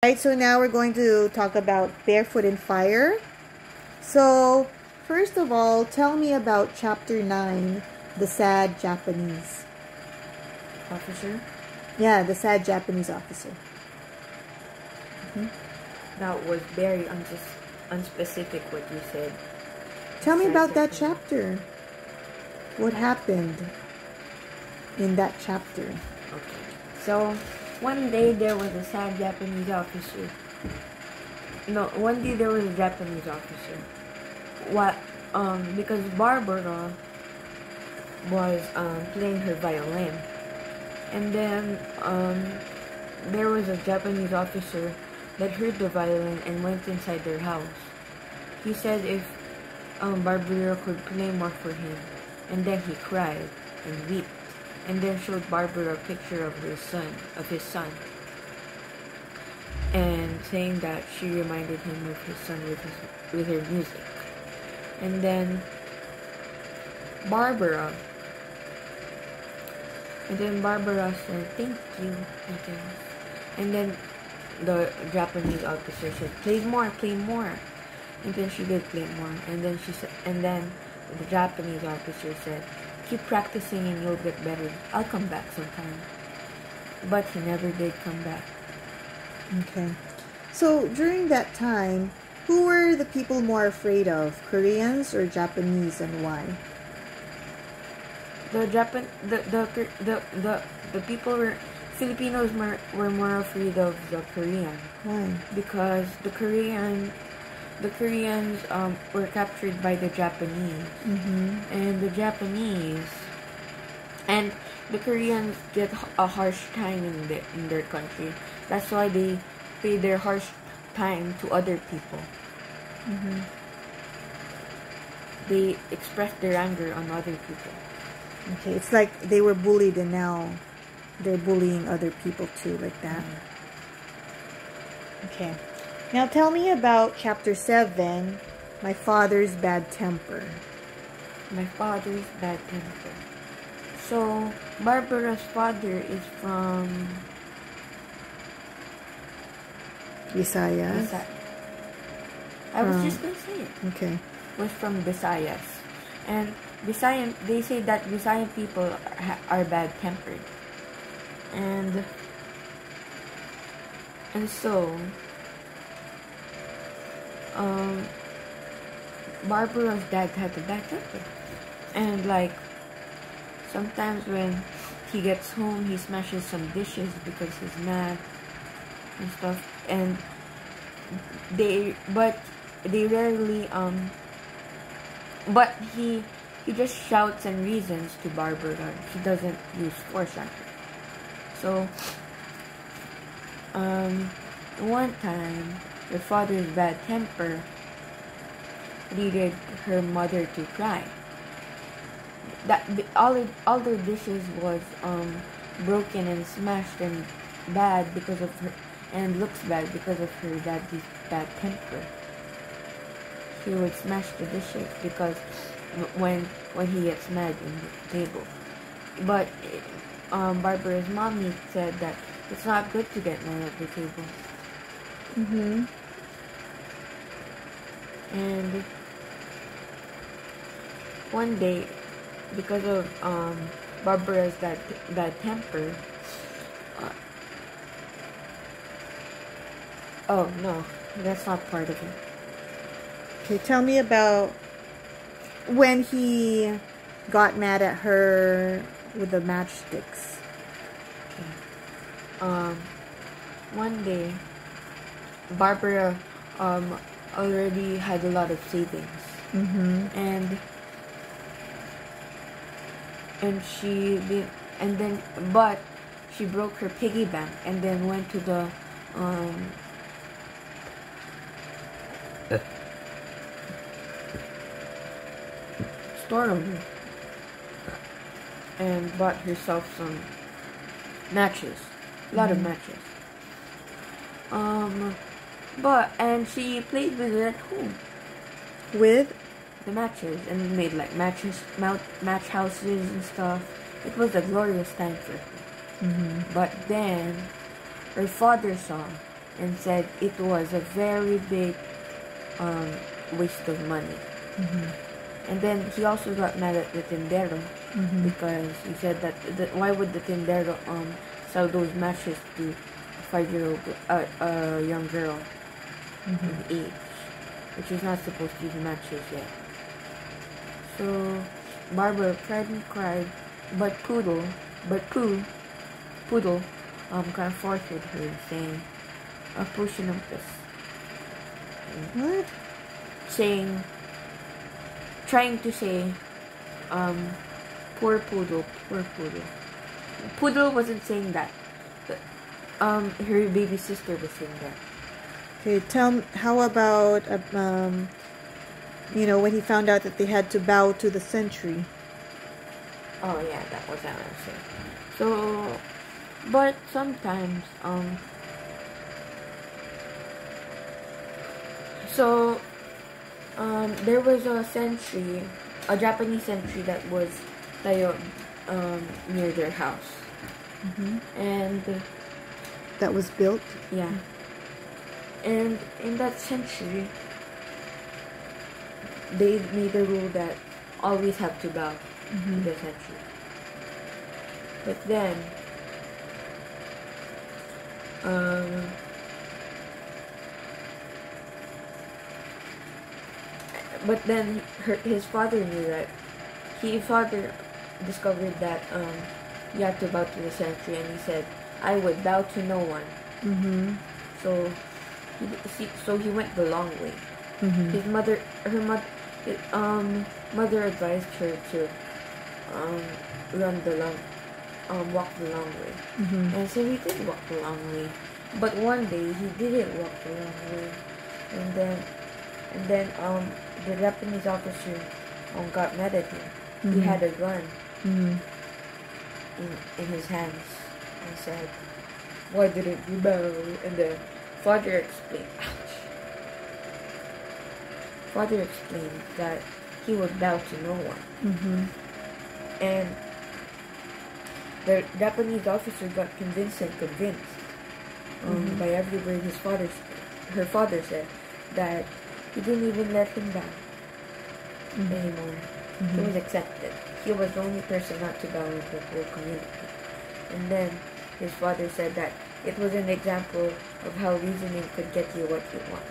Right, so now we're going to talk about Barefoot in Fire. So, first of all, tell me about Chapter 9, The Sad Japanese Officer? Yeah, the sad Japanese officer. That was very unspecific what you said. Tell me Sad about that Japanese. chapter. What happened in that chapter? Okay. So, one day there was a sad Japanese officer. No, one day there was a Japanese officer. Because Barbara was playing her violin. And then there was a Japanese officer that heard the violin and went inside their house. He said if Barbara could play more for him. And then he cried and wept. And then showed Barbara a picture of his son. And saying that she reminded him of his son with her music. And then Barbara said, "Thank you," I guess. And then the Japanese officer said, play more. And then she did play more. And then the Japanese officer said, "Keep practicing and you'll get better. I'll come back sometime." But he never did come back. Okay. So, during that time, who were the people more afraid of? Koreans or Japanese, and why? Filipinos were more afraid of the Korean. Why? Because the Koreans were captured by the Japanese. And the Koreans get a harsh time in their country. That's why they pay their harsh time to other people. They express their anger on other people. Okay, it's like they were bullied and now they're bullying other people too, like that. Okay. Now tell me about Chapter 7, My Father's Bad Temper. My father's bad temper. So, Barbara's father is from Visayas. I was just gonna say it. Okay. Was from Visayas. And they say that Visayan people are bad-tempered. And so, Barbara's dad had a bad temper. And like, sometimes when he gets home, he smashes some dishes because he's mad and stuff. And they rarely, but he just shouts and reasons to Barbara. He doesn't use force on her. So, one time, her father's bad temper leaded her mother to cry. All the dishes was broken and smashed and bad because of her, and looks bad because of her daddy's bad temper. He would smash the dishes because when he gets mad in the table. But Barbara's mommy said that it's not good to get mad at the table. And one day, because of Barbara's bad temper, oh no, that's not part of it. Okay, tell me about when he got mad at her with the matchsticks. Okay. One day, Barbara already had a lot of savings. But she broke her piggy bank and then went to the storeroom and bought herself some matches, a lot of matches. And she played with it at home. With The matches, and made like match houses and stuff. It was a glorious time for her. But then her father saw and said it was a very big waste of money. And then he also got mad at the tendero because he said that why would the tendero sell those matches to a 5-year-old young girl of age, which is not supposed to use matches yet. So Barbara cried and cried, but Poodle kind of forced her, saying, "A potion of this." What? Trying to say, poor Poodle. Poodle wasn't saying that. But, her baby sister was saying that. Okay, how about, when he found out that they had to bow to the sentry? Oh yeah, that was what I was saying. So, but sometimes, there was a Japanese sentry that was near their house. And that was built? Yeah. And in that sentry, they made a rule that always have to bow to the sentry. But then, his father knew that. His father discovered that you have to bow to the sentry, and he said, "I would bow to no one." So he went the long way. His mother advised her to walk the long way, and so he did walk the long way. But one day he didn't walk the long way, and then the Japanese officer got mad at him. He had a gun in his hands and said, "Why didn't you bow?" And the father explained that he would bow to no one. And the Japanese officer got convinced by every word her father said, that he didn't even let him bow anymore. He was accepted. He was the only person not to bow in the whole community. And then his father said that it was an example of how reasoning could get you what you want.